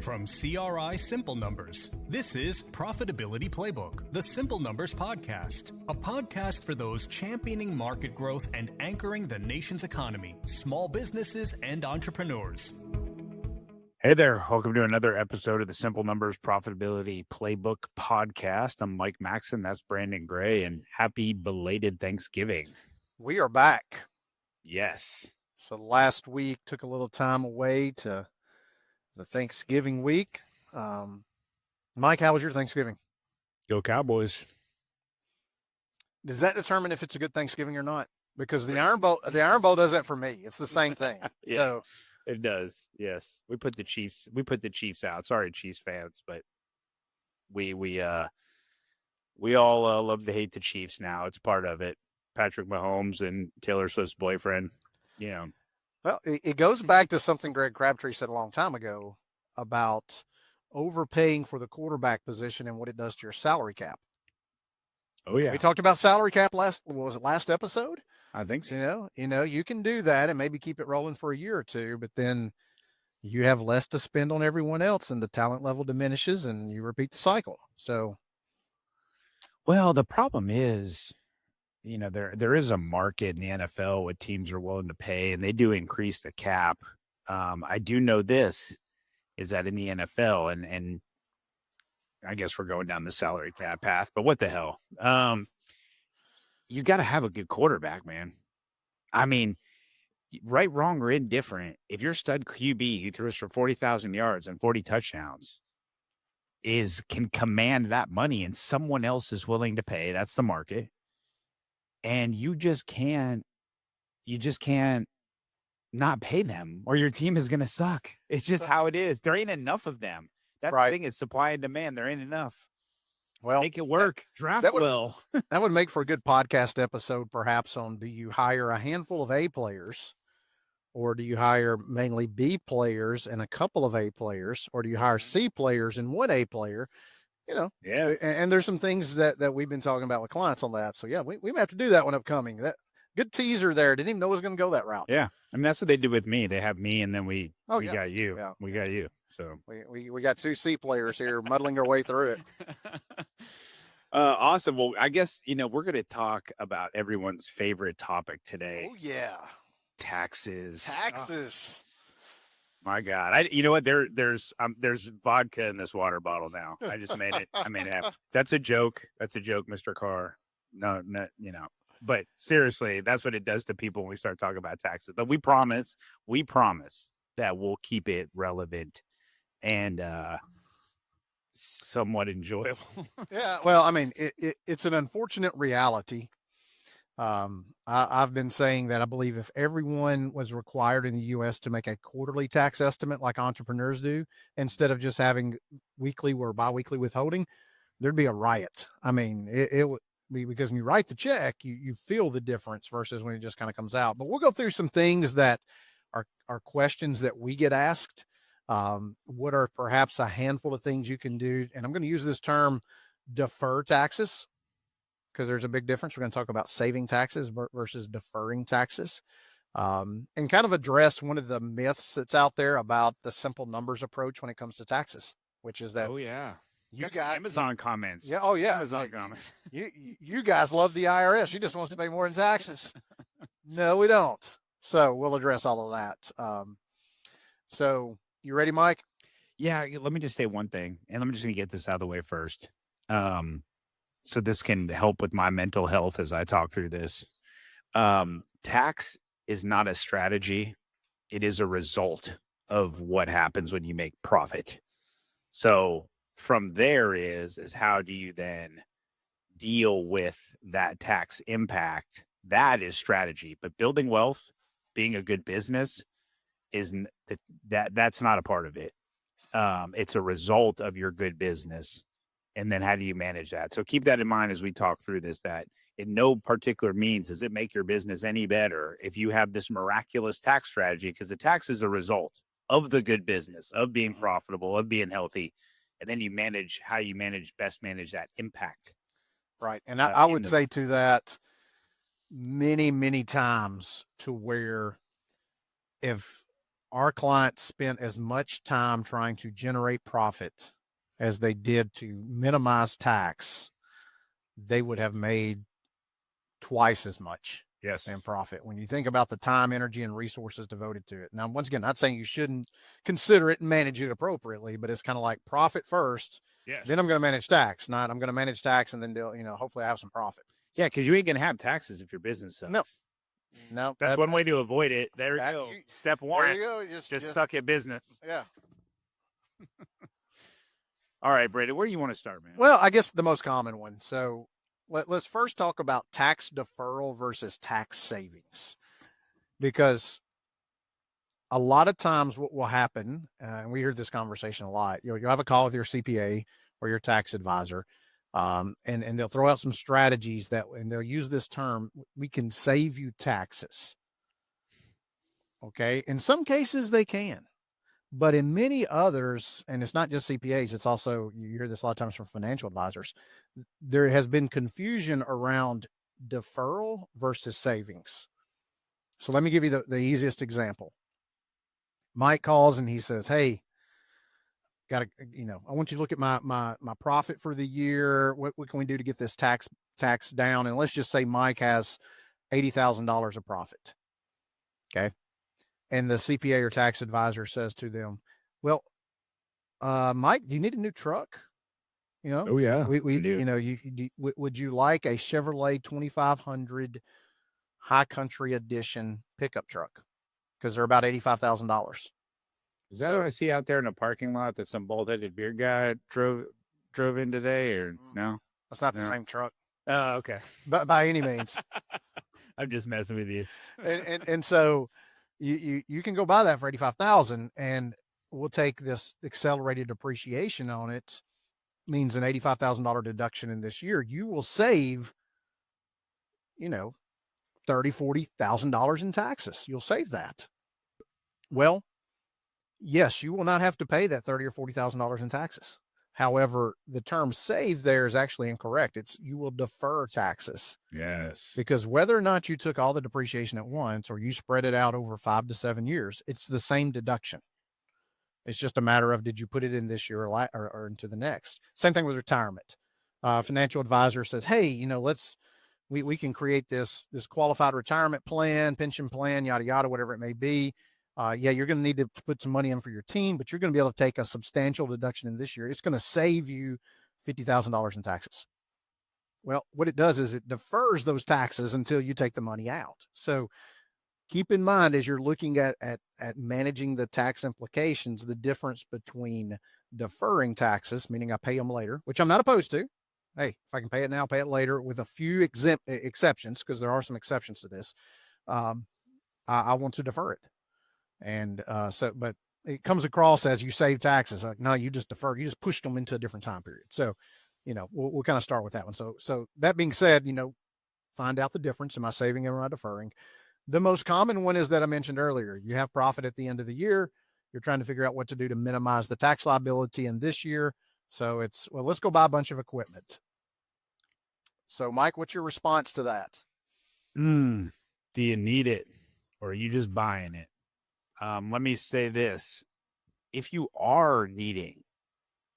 From CRI Simple Numbers, this is Profitability Playbook, the Simple Numbers Podcast, a podcast for those championing market growth and anchoring the nation's economy, small businesses, and entrepreneurs. Hey there, welcome to another episode of the Simple Numbers Profitability Playbook Podcast. I'm Mike Maxon, that's Brandon Gray, and happy belated Thanksgiving. We are back. Yes. So last week took a little time away to the Thanksgiving week. Mike, how was your Thanksgiving? Go Cowboys. Does that determine if it's a good Thanksgiving or not? Because the Iron Bowl does that for me. It's the same thing. Yeah, so it does. Yes. We put the Chiefs out. Sorry, Chiefs fans, but we all love to hate the Chiefs now. It's part of it. Patrick Mahomes and Taylor Swift's boyfriend. Yeah. Well, it goes back to something Greg Crabtree said a long time ago about overpaying for the quarterback position and what it does to your salary cap. Oh yeah. We talked about salary cap last episode? I think so. You can do that and maybe keep it rolling for a year or two, but then you have less to spend on everyone else and the talent level diminishes and you repeat the cycle. So, well, the problem is, there is a market in the NFL what teams are willing to pay, and they do increase the cap. I do know this is that in the NFL, and I guess we're going down the salary cap path, but what the hell? You got to have a good quarterback, man. I mean, right, wrong, or indifferent, if your stud QB who throws for 40,000 yards and 40 touchdowns can command that money and someone else is willing to pay, that's the market. And you just can't not pay them or your team is going to suck. It's just how it is. There ain't enough of them. That's right. The thing is supply and demand. There ain't enough. Well, make it work. Draft well. That would make for a good podcast episode, perhaps, on do you hire a handful of A players or do you hire mainly B players and a couple of A players, or do you hire C players and one A player? Yeah. And there's some things that we've been talking about with clients on that. So yeah, we may have to do that one upcoming. That good teaser there. Didn't even know it was going to go that route. Yeah. I mean, that's what they did with me. They have me and then we got you. Yeah. We got you. So we got two C players here muddling our way through it. Awesome. Well, I guess, we're going to talk about everyone's favorite topic today. Oh yeah. Taxes. My God. You know what? There's vodka in this water bottle now. I just made it. I made it happen. That's a joke. Mr. Carr. No, but seriously, that's what it does to people when we start talking about taxes. But we promise that we'll keep it relevant and somewhat enjoyable. Yeah. Well, I mean, it's an unfortunate reality. I've been saying that I believe if everyone was required in the U.S. to make a quarterly tax estimate like entrepreneurs do, instead of just having weekly or biweekly withholding, there'd be a riot. I mean, it would be, because when you write the check, you feel the difference versus when it just kind of comes out. But we'll go through some things that are questions that we get asked. What are perhaps a handful of things you can do? And I'm going to use this term, defer taxes, because there's a big difference. We're going to talk about saving taxes versus deferring taxes, and kind of address one of the myths that's out there about the simple numbers approach when it comes to taxes, which is that, oh yeah, you got Amazon comments. Yeah. Oh yeah. Amazon comments. You guys love the IRS. You just want us to pay more in taxes. No, we don't. So we'll address all of that. So you ready, Mike? Yeah. Let me just say one thing, and I'm just going to get this out of the way first. So this can help with my mental health as I talk through this. Tax is not a strategy. It is a result of what happens when you make profit. So from there is how do you then deal with that tax impact? That is strategy. But building wealth, being a good business, that's not a part of it. It's a result of your good business. And then how do you manage that? So keep that in mind as we talk through this, that in no particular means does it make your business any better if you have this miraculous tax strategy, because the tax is a result of the good business, of being profitable, of being healthy. And then you best manage that impact. Right. And I would say to that many, many times, to where if our clients spent as much time trying to generate profit as they did to minimize tax, they would have made twice as much in profit. When you think about the time, energy, and resources devoted to it. Now, once again, not saying you shouldn't consider it and manage it appropriately, but it's kind of like profit first. Yes. Then I'm going to manage tax. Not I'm going to manage tax and then hopefully I have some profit. Yeah, because you ain't gonna have taxes if your business sucks. No, That's one way to avoid it. There you go. Step one. There you go. Just suck at business. Yeah. All right, Brady, where do you want to start, man? Well, I guess the most common one. So let's first talk about tax deferral versus tax savings, because a lot of times what will happen, and we hear this conversation a lot, you'll have a call with your CPA or your tax advisor, and they'll throw out some strategies and they'll use this term, we can save you taxes. Okay. In some cases they can, but in many others, and it's not just CPAs, it's also, you hear this a lot of times from financial advisors, there has been confusion around deferral versus savings. So let me give you the easiest example. Mike calls and he says, hey, I want you to look at my profit for the year. What can we do to get this tax down? And let's just say Mike has $80,000 of profit. Okay. And the CPA or tax advisor says to them, well, Mike, do you need a new truck? Oh yeah. We do. Would you like a Chevrolet 2500 High Country Edition pickup truck? Because they're about $85,000. Is that what I see out there in the parking lot that some bald-headed beard guy drove in today, or no? That's not the same truck. Oh, okay. But by any means. I'm just messing with you. and so you can go buy that for $85,000, and we'll take this accelerated depreciation on it, means an $85,000 deduction in this year. You will save, $30,000, $40,000 in taxes. You'll save that. Well, yes, you will not have to pay that $30,000 or $40,000 in taxes. However, the term save there is actually incorrect. It's you will defer taxes. Yes. Because whether or not you took all the depreciation at once or you spread it out over 5 to 7 years, it's the same deduction. It's just a matter of, did you put it in this year or into the next? Same thing with retirement. Financial advisor says, hey, we can create this qualified retirement plan, pension plan, yada, yada, whatever it may be. You're going to need to put some money in for your team, but you're going to be able to take a substantial deduction in this year. It's going to save you $50,000 in taxes. Well, what it does is it defers those taxes until you take the money out. So keep in mind, as you're looking at managing the tax implications, the difference between deferring taxes, meaning I pay them later, which I'm not opposed to. Hey, if I can pay it now, pay it later, with a few exceptions, because there are some exceptions to this. I want to defer it. And but it comes across as you save taxes. Like, no, you just defer. You just pushed them into a different time period. So, we'll kind of start with that one. So that being said, find out the difference. Am I saving or am I deferring? The most common one is that I mentioned earlier. You have profit at the end of the year. You're trying to figure out what to do to minimize the tax liability in this year. So let's go buy a bunch of equipment. So, Mike, what's your response to that? Do you need it, or are you just buying it? Let me say this. If you are needing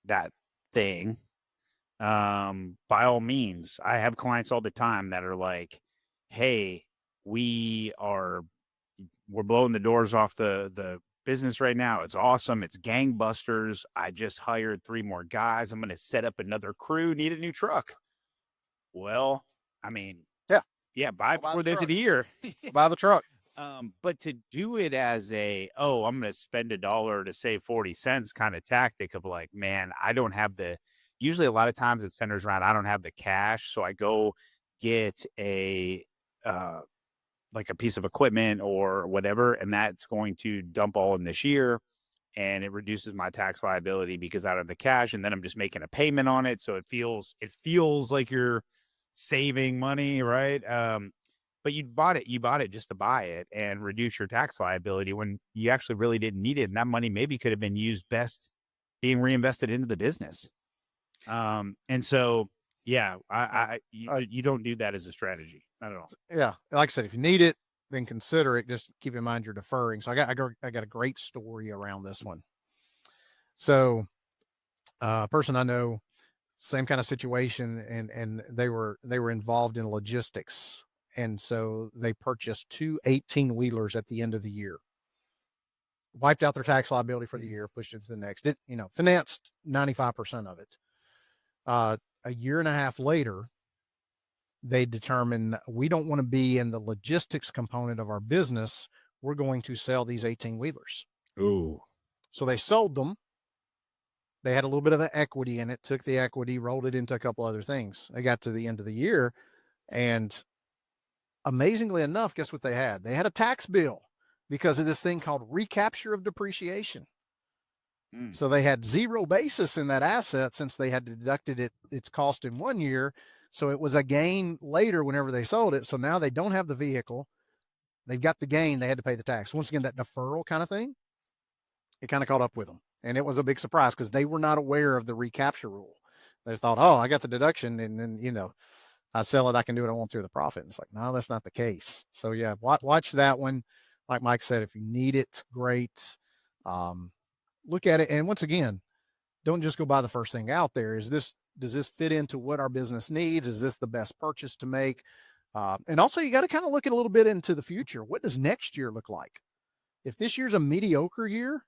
that thing, by all means, I have clients all the time that are like, hey, we're blowing the doors off the business right now. It's awesome. It's gangbusters. I just hired 3 more guys. I'm going to set up another crew. Need a new truck. Well, I mean, yeah, buy before there's a year. Buy the truck. But to do it as I'm going to spend $1 to save 40 cents kind of tactic of like, man, I don't have usually a lot of times it centers around, I don't have the cash. So I go get like a piece of equipment or whatever, and that's going to dump all in this year. And it reduces my tax liability because I don't have the cash, and then I'm just making a payment on it. So it feels like you're saving money, right? But you bought it just to buy it and reduce your tax liability when you actually really didn't need it. And that money maybe could have been used best being reinvested into the business. And so, yeah, you don't do that as a strategy. Not at all. Yeah. Like I said, if you need it, then consider it. Just keep in mind you're deferring. So I got a great story around this one. So a person I know, same kind of situation, and they were involved in logistics, and so they purchased two 18-wheelers at the end of the year, wiped out their tax liability for the year, pushed it to the next. Financed 95% of it. A year and a half later, they determined we don't want to be in the logistics component of our business. We're going to sell these 18-wheelers. Ooh. So they sold them. They had a little bit of an equity in it, took the equity, rolled it into a couple other things. They got to the end of the year, and amazingly enough, guess what they had? They had a tax bill because of this thing called recapture of depreciation. So they had zero basis in that asset since they had deducted its cost in 1 year. So it was a gain later whenever they sold it. So now they don't have the vehicle. They've got the gain. They had to pay the tax. Once again, that deferral kind of thing, it kind of caught up with them. And it was a big surprise because they were not aware of the recapture rule. They thought, oh, I got the deduction, and then, I sell it, I can do what I want to with the profit. And it's like, no, that's not the case. So yeah, watch that one. Like Mike said, if you need it, great. Look at it. And once again, don't just go buy the first thing out there. Does this fit into what our business needs? Is this the best purchase to make? And also you got to kind of look at a little bit into the future. What does next year look like? If this year's a mediocre year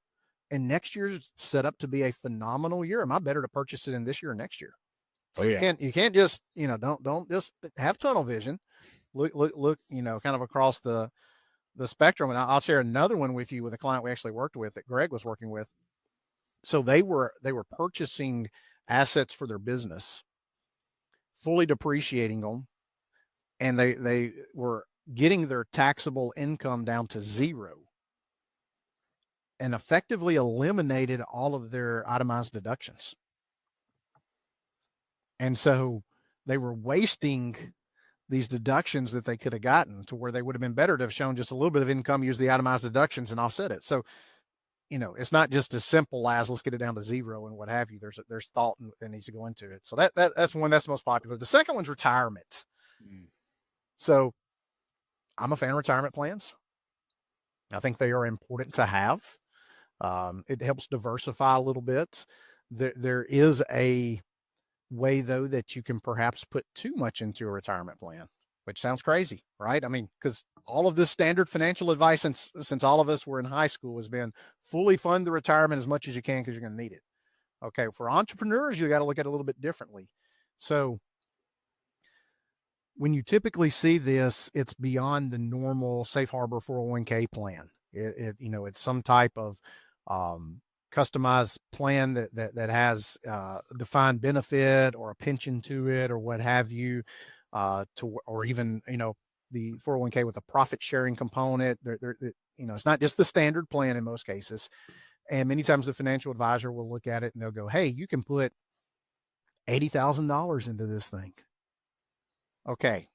and next year's set up to be a phenomenal year, am I better to purchase it in this year or next year? Oh yeah. You can't just, don't just have tunnel vision. Look, kind of across the spectrum. And I'll share another one with you with a client we actually worked with that Greg was working with. So they were purchasing assets for their business, fully depreciating them, and they were getting their taxable income down to zero and effectively eliminated all of their itemized deductions. And so they were wasting these deductions that they could have gotten to where they would have been better to have shown just a little bit of income, use the itemized deductions and offset it. So, it's not just as simple as let's get it down to zero and what have you. There's thought that needs to go into it. So that's one that's most popular. The second one's retirement. So I'm a fan of retirement plans. I think they are important to have. It helps diversify a little bit. There is a way though that you can perhaps put too much into a retirement plan, which sounds crazy, right? I mean, because all of this standard financial advice since all of us were in high school has been fully fund the retirement as much as you can because you're going to need it. Okay, for entrepreneurs, you got to look at it a little bit differently. So when you typically see this, it's beyond the normal safe harbor 401k plan. It's some type of customized plan that has a defined benefit or a pension to it or what have you, or even, the 401k with a profit sharing component. It's not just the standard plan in most cases. And many times the financial advisor will look at it and they'll go, hey, you can put $80,000 into this thing. Okay.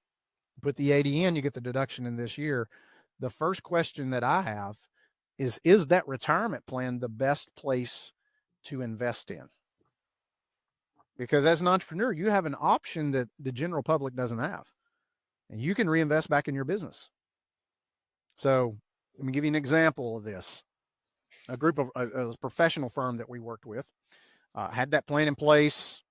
Put the 80 in, you get the deduction in this year. The first question that I have is that retirement plan the best place to invest in? Because as an entrepreneur, you have an option that the general public doesn't have. And you can reinvest back in your business. So let me give you an example of this. A group of a professional firm that we worked with had that plan in place,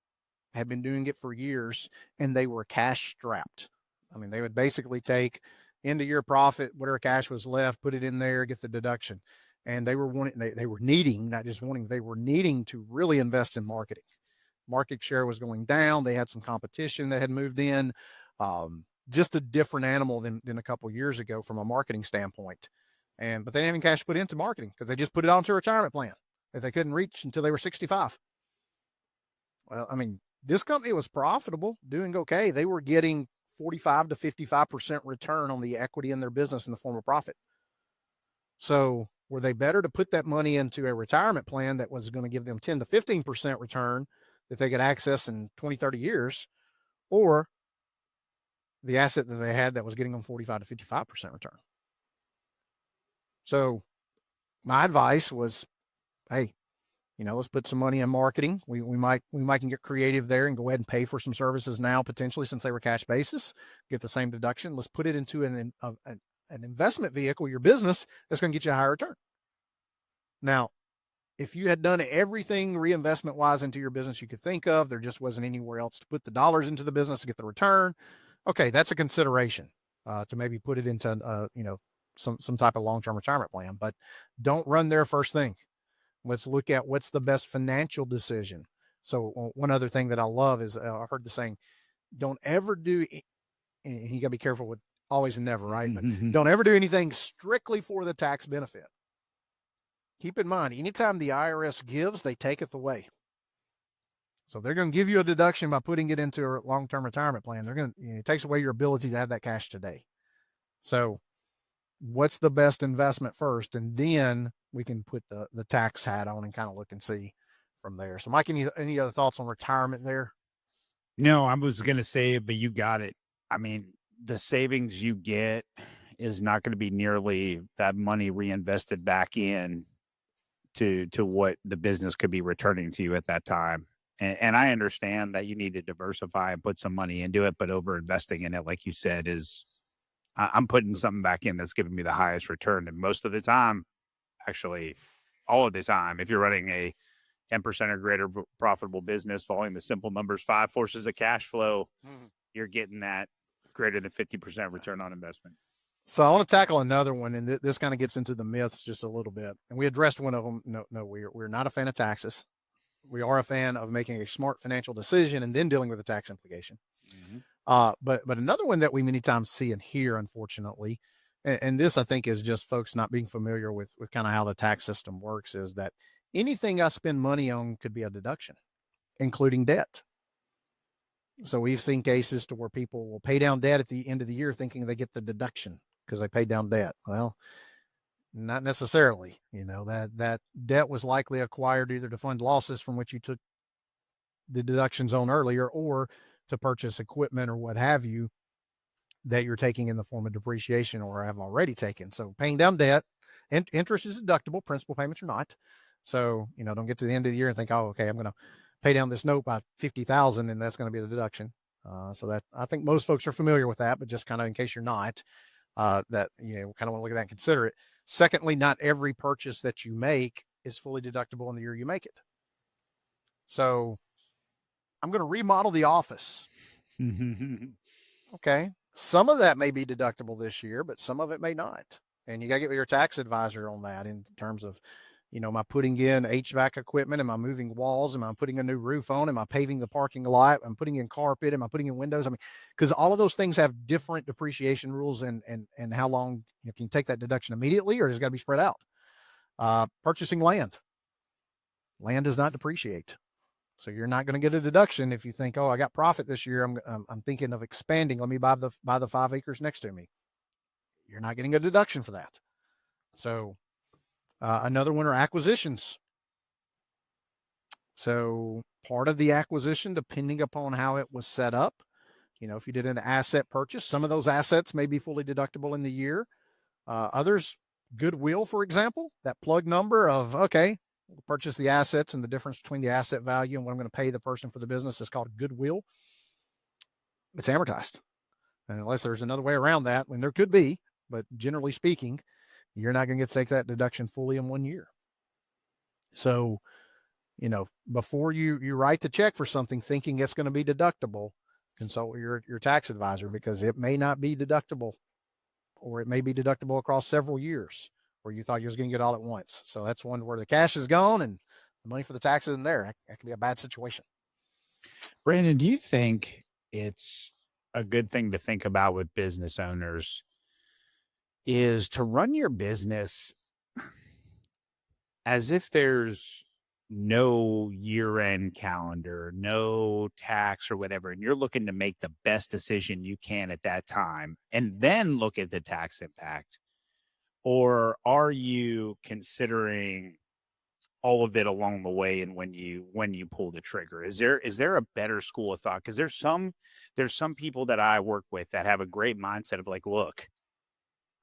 had been doing it for years, and they were cash strapped. I mean, they would basically take end of year profit, whatever cash was left, put it in there, get the deduction. And they were needing to really invest in marketing. Market share was going down. They had some competition that had moved in. Just a different animal than a couple of years ago from a marketing standpoint. But they didn't have any cash put into marketing because they just put it onto a retirement plan that they couldn't reach until they were 65. Well, I mean, this company was profitable, doing okay. They were getting 45 to 55% return on the equity in their business in the form of profit. So were they better to put that money into a retirement plan that was going to give them 10 to 15% return that they could access in 20, 30 years, or the asset that they had that was getting them 45 to 55% return? So my advice was, hey, let's put some money in marketing. We might can get creative there and go ahead and pay for some services now, potentially, since they were cash basis, get the same deduction. Let's put it into an an investment vehicle, your business, that's going to get you a higher return. Now, if you had done everything reinvestment wise into your business you could think of, there just wasn't anywhere else to put the dollars into the business to get the return. Okay, that's a consideration to maybe put it into some type of long-term retirement plan. But don't run there first thing. Let's look at what's the best financial decision. So one other thing that I love is I heard the saying, don't ever do, and you got to be careful with always and never, right? But don't ever do anything strictly for the tax benefit. Keep in mind, anytime the IRS gives, they taketh away. So they're going to give you a deduction by putting it into a long-term retirement plan. They're going to, it takes away your ability to have that cash today. So what's the best investment first? And then we can put the tax hat on and kind of look and see from there. So Mike, any other thoughts on retirement there? No, I was going to say it, but you got it. I mean, the savings you get is not going to be nearly that money reinvested back in to what the business could be returning to you at that time. And I understand that you need to diversify and put some money into it, but over investing in it, like you said, is I'm putting something back in that's giving me the highest return. And most of the time, actually all of the time, if you're running a 10% or greater profitable business, following the simple numbers, 5 forces of cash flow, you're getting that greater than 50% return on investment. So I want to tackle another one, and this kind of gets into the myths just a little bit. And we addressed one of them. No, we're not a fan of taxes. We are a fan of making a smart financial decision and then dealing with the tax implication. But another one that we many times see and hear, unfortunately, and this I think is just folks not being familiar with kind of how the tax system works, is that anything I spend money on could be a deduction, including debt. So we've seen cases to where people will pay down debt at the end of the year thinking they get the deduction because they paid down debt. Well, not necessarily. That debt was likely acquired either to fund losses from which you took the deductions on earlier, or to purchase equipment or what have you that you're taking in the form of depreciation or have already taken. So paying down debt, and interest is deductible, principal payments are not. So, don't get to the end of the year and think, oh, okay, I'm going to pay down this note by $50,000 and that's going to be the deduction. So that, I think most folks are familiar with that, but just kind of in case you're not, that, kind of want to look at that and consider it. Secondly, not every purchase that you make is fully deductible in the year you make it. So I'm going to remodel the office. Okay. Some of that may be deductible this year, but some of it may not. And you got to get with your tax advisor on that in terms of, am I putting in HVAC equipment? Am I moving walls? Am I putting a new roof on? Am I paving the parking lot? Am I putting in carpet? Am I putting in windows? I mean, because all of those things have different depreciation rules and how long you can take that deduction immediately, or it's got to be spread out. Purchasing land. Land does not depreciate. So you're not going to get a deduction if you think, oh, I got profit this year. I'm thinking of expanding. Let me buy the 5 acres next to me. You're not getting a deduction for that. So another one are acquisitions. So part of the acquisition, depending upon how it was set up, if you did an asset purchase, some of those assets may be fully deductible in the year. Others, goodwill, for example, that plug number of, okay, we'll purchase the assets, and the difference between the asset value and what I'm going to pay the person for the business is called goodwill. It's amortized. And unless there's another way around that, and there could be, but generally speaking, you're not going to get to take that deduction fully in 1 year. So, before you write the check for something thinking it's going to be deductible, consult with your tax advisor, because it may not be deductible, or it may be deductible across several years where you thought you was going to get all at once. So that's one where the cash is gone and the money for the taxes isn't there. That could be a bad situation. Brandon, do you think it's a good thing to think about with business owners is to run your business as if there's no year-end calendar, no tax or whatever, and you're looking to make the best decision you can at that time and then look at the tax impact? Or are you considering all of it along the way and when you pull the trigger? Is there a better school of thought? Because there's some people that I work with that have a great mindset of like, look,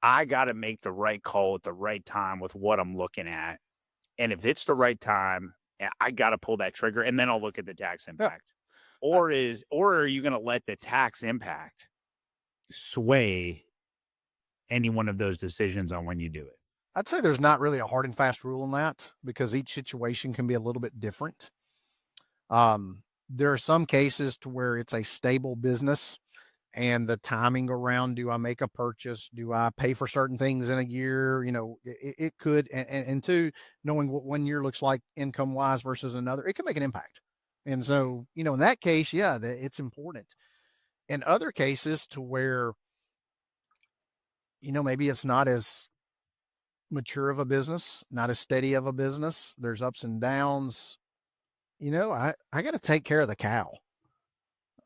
I got to make the right call at the right time with what I'm looking at. And if it's the right time, I got to pull that trigger, and then I'll look at the tax impact. Yeah. Or are you going to let the tax impact sway any one of those decisions on when you do it? I'd say there's not really a hard and fast rule on that because each situation can be a little bit different. There are some cases to where it's a stable business and the timing around, do I make a purchase? Do I pay for certain things in a year? It could, and two, knowing what 1 year looks like income wise versus another, it can make an impact. And so, in that case, yeah, it's important. In other cases to where, maybe it's not as mature of a business, not as steady of a business. There's ups and downs. I got to take care of the cow.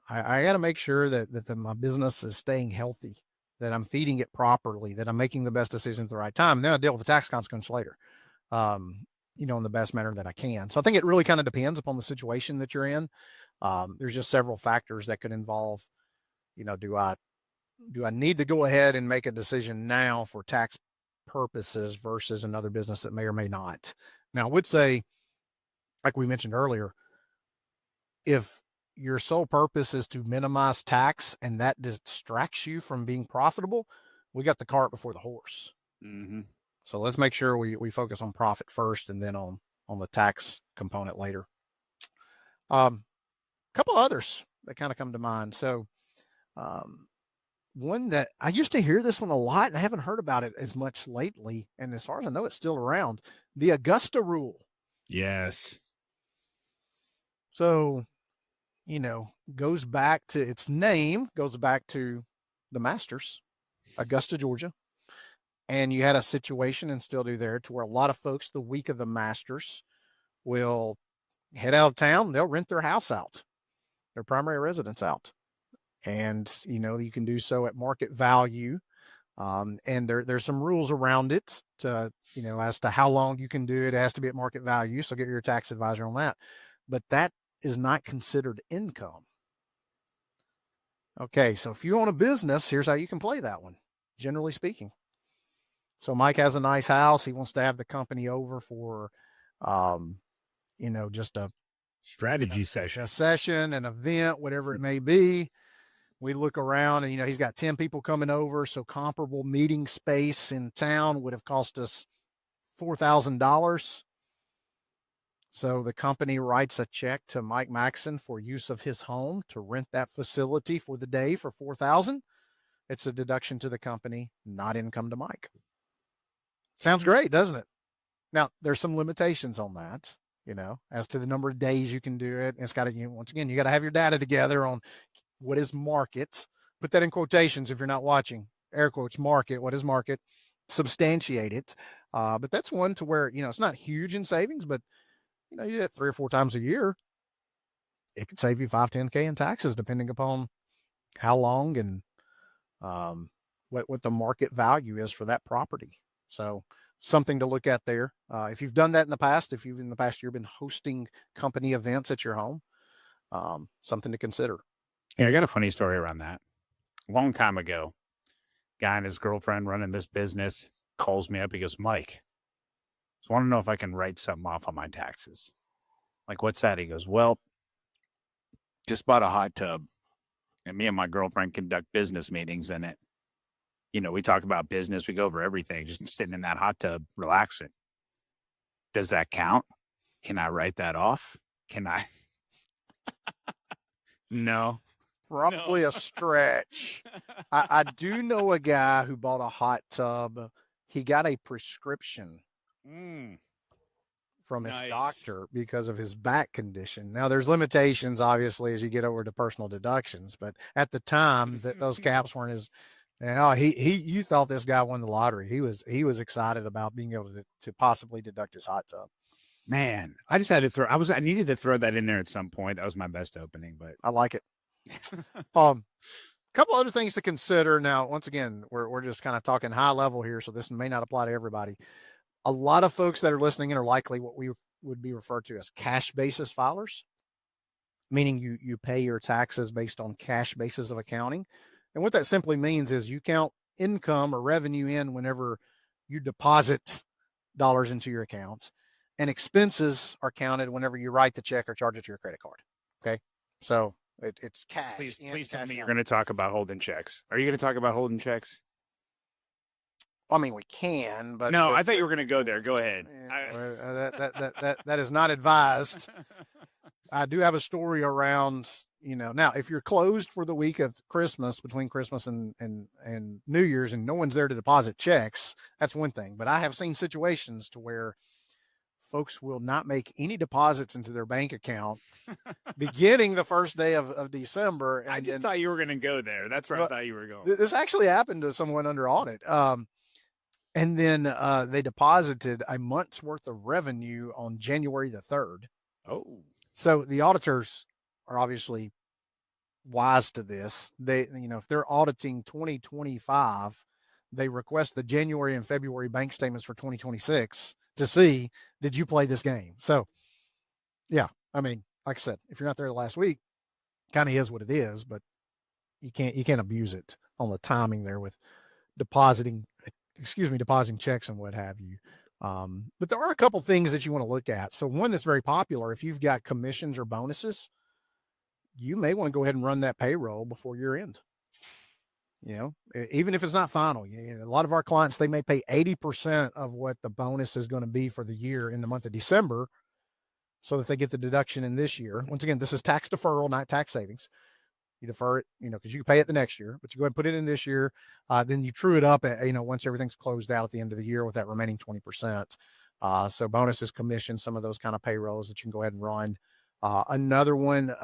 I got to make sure that my business is staying healthy, that I'm feeding it properly, that I'm making the best decisions at the right time. And then I deal with the tax consequence later, in the best manner that I can. So I think it really kind of depends upon the situation that you're in. There's just several factors that could involve, do I need to go ahead and make a decision now for tax purposes versus another business that may or may not. Now, I would say, like we mentioned earlier, if your sole purpose is to minimize tax and that distracts you from being profitable, we got the cart before the horse. Mm-hmm. So let's make sure we focus on profit first and then on the tax component later. A couple others that kind of come to mind. So one that I used to hear this one a lot and I haven't heard about it as much lately. And as far as I know, it's still around. The Augusta rule. Yes. So, goes back to its name, goes back to the Masters, Augusta, Georgia. And you had a situation, and still do there, to where a lot of folks the week of the Masters will head out of town. They'll rent their house out, their primary residence out. And, you can do so at market value. And there's some rules around it to, as to how long you can do it. It has to be at market value. So get your tax advisor on that. But that is not considered income. Okay, so if you own a business, here's how you can play that one, generally speaking. So Mike has a nice house. He wants to have the company over for, just a strategy session, an event, whatever it may be. We look around and, he's got 10 people coming over. So comparable meeting space in town would have cost us $4,000. So the company writes a check to Mike Maxon for use of his home to rent that facility for the day for $4,000. It's a deduction to the company, not income to Mike. Sounds great, doesn't it? Now, there's some limitations on that, as to the number of days you can do it. It's got to, once again, you got to have your data together on what is market. Put that in quotations if you're not watching. Air quotes, market. What is market? Substantiate it. But that's one to where, it's not huge in savings, but you do it 3 or 4 times a year. It could save you 5, 10K in taxes, depending upon how long and what the market value is for that property. So something to look at there. If you've done that in the past, if you've in the past year been hosting company events at your home, something to consider. Yeah, I got a funny story around that. A long time ago, guy and his girlfriend running this business calls me up. He goes, Mike, I want to know if I can write something off on my taxes. Like, what's that? He goes, well, just bought a hot tub, and me and my girlfriend conduct business meetings in it. We talk about business. We go over everything, just sitting in that hot tub, relaxing. Does that count? Can I write that off? Can I? No. Probably a stretch. I do know a guy who bought a hot tub. He got a prescription from his doctor because of his back condition. Now, there's limitations, obviously, as you get over to personal deductions. But at the time, that those caps weren't as. You thought this guy won the lottery. He was excited about being able to possibly deduct his hot tub. Man, I just had to throw. I needed to throw that in there at some point. That was my best opening, but I like it. Couple other things to consider. Now, once again, we're just kind of talking high level here, so this may not apply to everybody. A lot of folks that are listening in are likely what we would be referred to as cash basis filers, meaning you pay your taxes based on cash basis of accounting. And what that simply means is you count income or revenue in whenever you deposit dollars into your account, and expenses are counted whenever you write the check or charge it to your credit card. Okay. So it's cash. Please tell me you're going to talk about holding checks. Are you going to talk about holding checks? I mean, we can, but No, I thought you were going to go there. Go ahead. that is not advised. I do have a story around, now if you're closed for the week of Christmas, between Christmas and New Year's, and no one's there to deposit checks, that's one thing. But I have seen situations to where folks will not make any deposits into their bank account beginning the first day of December. I just thought you were going to go there. That's where I thought you were going. This actually happened to someone under audit. And then they deposited a month's worth of revenue on January the 3rd. Oh. So the auditors are obviously wise to this. They, if they're auditing 2025, they request the January and February bank statements for 2026 to see, did you play this game? So, yeah, I mean, like I said, if you're not there the last week, kind of is what it is, but you can't abuse it on the timing there with depositing checks and what have you. But there are a couple things that you want to look at. So one that's very popular, if you've got commissions or bonuses, you may want to go ahead and run that payroll before year end. Even if it's not final, a lot of our clients, they may pay 80% of what the bonus is going to be for the year in the month of December so that they get the deduction in this year. Once again, this is tax deferral, not tax savings. You defer it, because you pay it the next year, but you go ahead and put it in this year. Then you true it up at, once everything's closed out at the end of the year with that remaining 20%. So bonuses, commissions, some of those kind of payrolls that you can go ahead and run. Another one,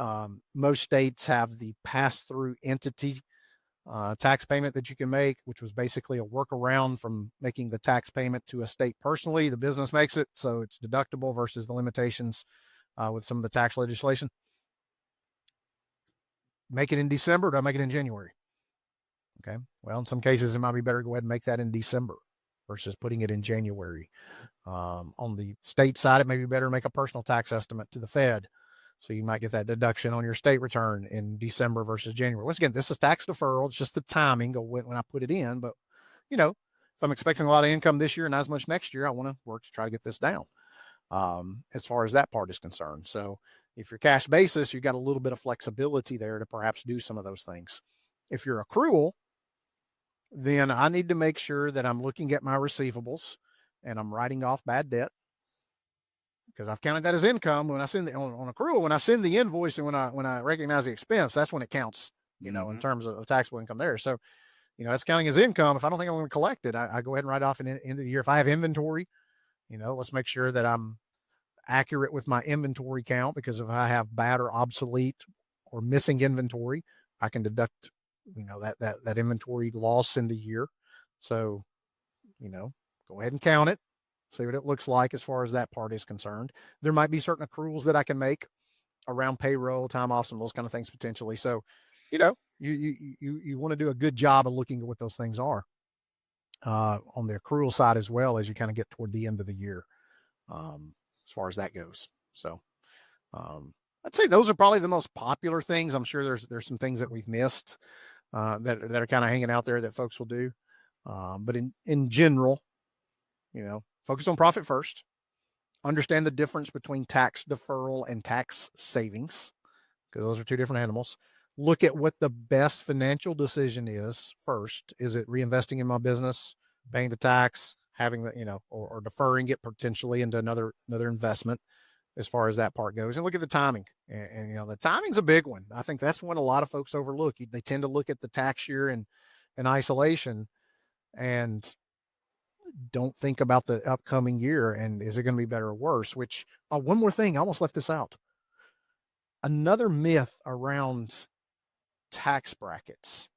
most states have the pass-through entity tax payment that you can make, which was basically a workaround from making the tax payment to a state personally. The business makes it, so it's deductible versus the limitations with some of the tax legislation. Make it in December, or do I make it in January? Okay. Well, in some cases, it might be better to go ahead and make that in December versus putting it in January. On the state side, it may be better to make a personal tax estimate to the Fed. So you might get that deduction on your state return in December versus January. Once again, this is tax deferral. It's just the timing of when I put it in. But, if I'm expecting a lot of income this year and not as much next year, I want to work to try to get this down as far as that part is concerned. So if you're cash basis, you've got a little bit of flexibility there to perhaps do some of those things. If you're accrual, then I need to make sure that I'm looking at my receivables and I'm writing off bad debt, because I've counted that as income when I send on accrual. When I send the invoice and when I recognize the expense, that's when it counts, in terms of taxable income there. So, that's counting as income. If I don't think I'm going to collect it, I go ahead and write off at the end of the year. If I have inventory, let's make sure that I'm accurate with my inventory count, because if I have bad or obsolete or missing inventory, I can deduct, that inventory loss in the year. So, go ahead and count it, see what it looks like as far as that part is concerned. There might be certain accruals that I can make around payroll, time offs, and those kind of things potentially. So, you want to do a good job of looking at what those things are on the accrual side, as well as you kind of get toward the end of the year. As far as that goes. So I'd say those are probably the most popular things. I'm sure there's some things that we've missed that are kind of hanging out there that folks will do. But in general, focus on profit first. Understand the difference between tax deferral and tax savings, because those are two different animals. Look at what the best financial decision is first. Is it reinvesting in my business, paying the tax, having the, or deferring it potentially into another investment, as far as that part goes? And look at the timing. And the timing's a big one. I think that's one a lot of folks overlook. They tend to look at the tax year in isolation and don't think about the upcoming year and is it going to be better or worse? Which, one more thing, I almost left this out. Another myth around tax brackets.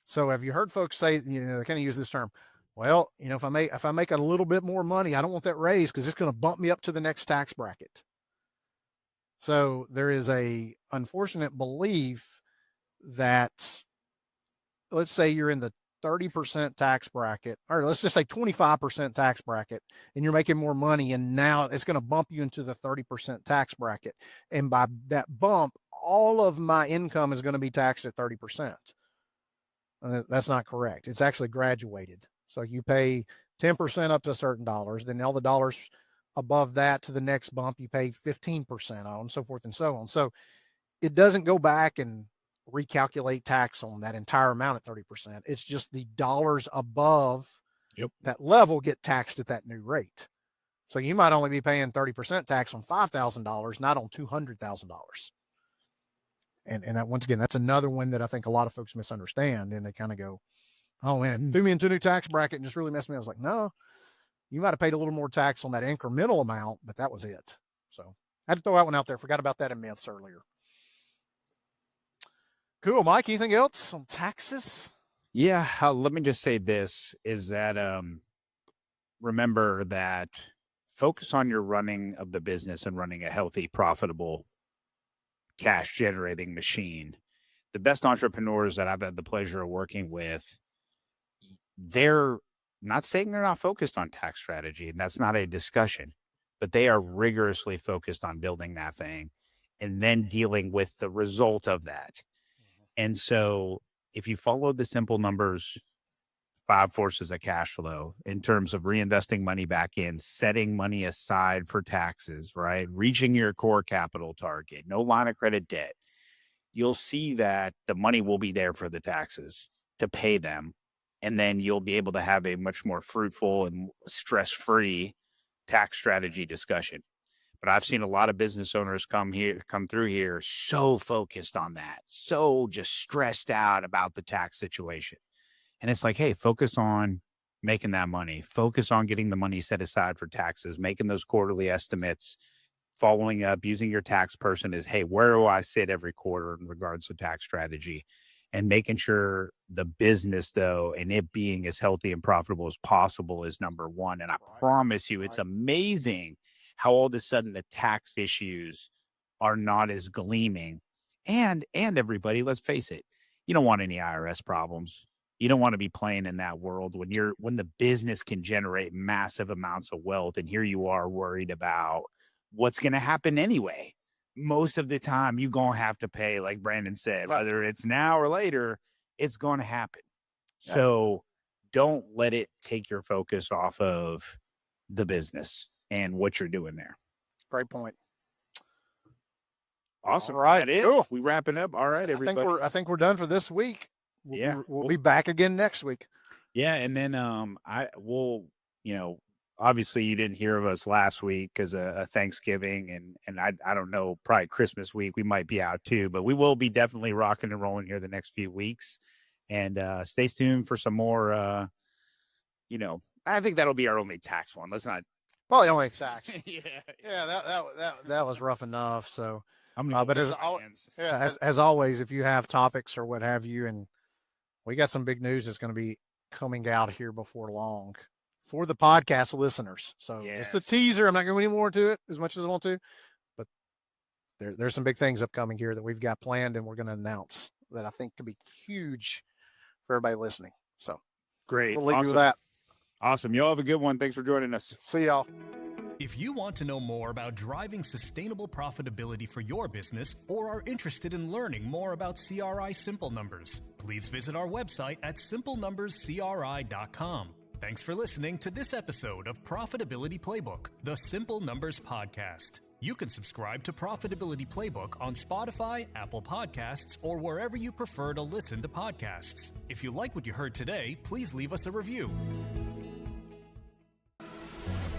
So have you heard folks say, they kind of use this term, well, if I make a little bit more money, I don't want that raise because it's going to bump me up to the next tax bracket. So there is a unfortunate belief that, let's say you're in the 30% tax bracket, or let's just say 25% tax bracket, and you're making more money, and now it's going to bump you into the 30% tax bracket. And by that bump, all of my income is going to be taxed at 30%. That's not correct. It's actually graduated. So you pay 10% up to certain dollars, then all the dollars above that to the next bump, you pay 15% on, so forth and so on. So it doesn't go back and recalculate tax on that entire amount at 30%. It's just the dollars above that level get taxed at that new rate. So you might only be paying 30% tax on $5,000, not on $200,000. And that, once again, that's another one that I think a lot of folks misunderstand, and they kind of go, "Oh man, threw me into a new tax bracket and just really messed me up." I was like, no, you might have paid a little more tax on that incremental amount, but that was it. So I had to throw that one out there. Forgot about that in myths earlier. Cool, Mike. Anything else on taxes? Yeah, let me just say this is that remember that focus on your running of the business and running a healthy, profitable, cash generating machine. The best entrepreneurs that I've had the pleasure of working with, they're not saying they're not focused on tax strategy, and that's not a discussion, but they are rigorously focused on building that thing and then dealing with the result of that. And so if you follow the simple numbers, 5 forces of cash flow in terms of reinvesting money back in, setting money aside for taxes, right? Reaching your core capital target, no line of credit debt, you'll see that the money will be there for the taxes to pay them. And then you'll be able to have a much more fruitful and stress-free tax strategy discussion. But I've seen a lot of business owners come through here so focused on that, so just stressed out about the tax situation. And it's like, hey, focus on making that money. Focus on getting the money set aside for taxes, making those quarterly estimates, following up, using your tax person as, hey, where do I sit every quarter in regards to tax strategy? And making sure the business, though, and it being as healthy and profitable as possible is number one. And I promise you, it's amazing how all of a sudden the tax issues are not as gleaming. And everybody, let's face it, you don't want any IRS problems. You don't want to be playing in that world when the business can generate massive amounts of wealth, and here you are worried about what's going to happen anyway. Most of the time, you're going to have to pay, like Brandon said, whether it's now or later, it's going to happen. Yeah. So don't let it take your focus off of the business and what you're doing there. Great point. Awesome. All right. Cool. We wrapping up. All right, everybody. I think we're done for this week. We'll be back again next week. Yeah, and then obviously you didn't hear of us last week because of Thanksgiving and I don't know, probably Christmas week we might be out too, but we will be definitely rocking and rolling here the next few weeks, and stay tuned for some more. I think that'll be our only tax one. Let's not probably only tax. yeah. That was rough enough. So, but as always, if you have topics or what have you, and we got some big news that's going to be coming out here before long for the podcast listeners. So It's a teaser. I'm not going to go any more into it as much as I want to, but there's some big things upcoming here that we've got planned and we're going to announce that I think could be huge for everybody listening. So great. We'll leave you with that. Awesome. Y'all have a good one. Thanks for joining us. See y'all. If you want to know more about driving sustainable profitability for your business or are interested in learning more about CRI Simple Numbers, please visit our website at simplenumberscri.com. Thanks for listening to this episode of Profitability Playbook, the Simple Numbers Podcast. You can subscribe to Profitability Playbook on Spotify, Apple Podcasts, or wherever you prefer to listen to podcasts. If you like what you heard today, please leave us a review.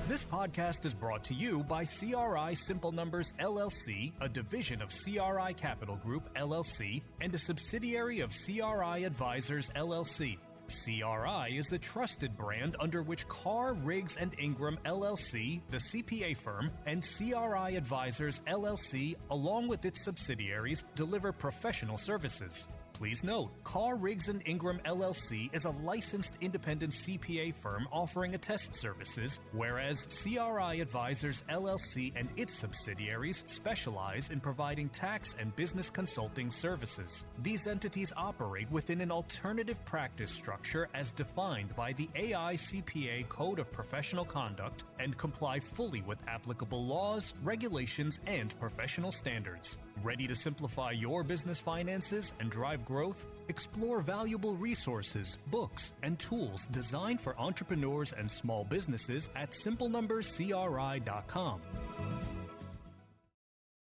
This podcast is brought to you by CRI Simple Numbers LLC, a division of CRI Capital Group LLC, and a subsidiary of CRI Advisors LLC. CRI is the trusted brand under which Carr, Riggs & Ingram LLC, the CPA firm, and CRI Advisors LLC, along with its subsidiaries, deliver professional services. Please note, Carr, Riggs & Ingram LLC is a licensed independent CPA firm offering attest services, whereas CRI Advisors LLC and its subsidiaries specialize in providing tax and business consulting services. These entities operate within an alternative practice structure as defined by the AICPA Code of Professional Conduct and comply fully with applicable laws, regulations, and professional standards. Ready to simplify your business finances and drive growth? Explore valuable resources, books, and tools designed for entrepreneurs and small businesses at simplenumberscri.com.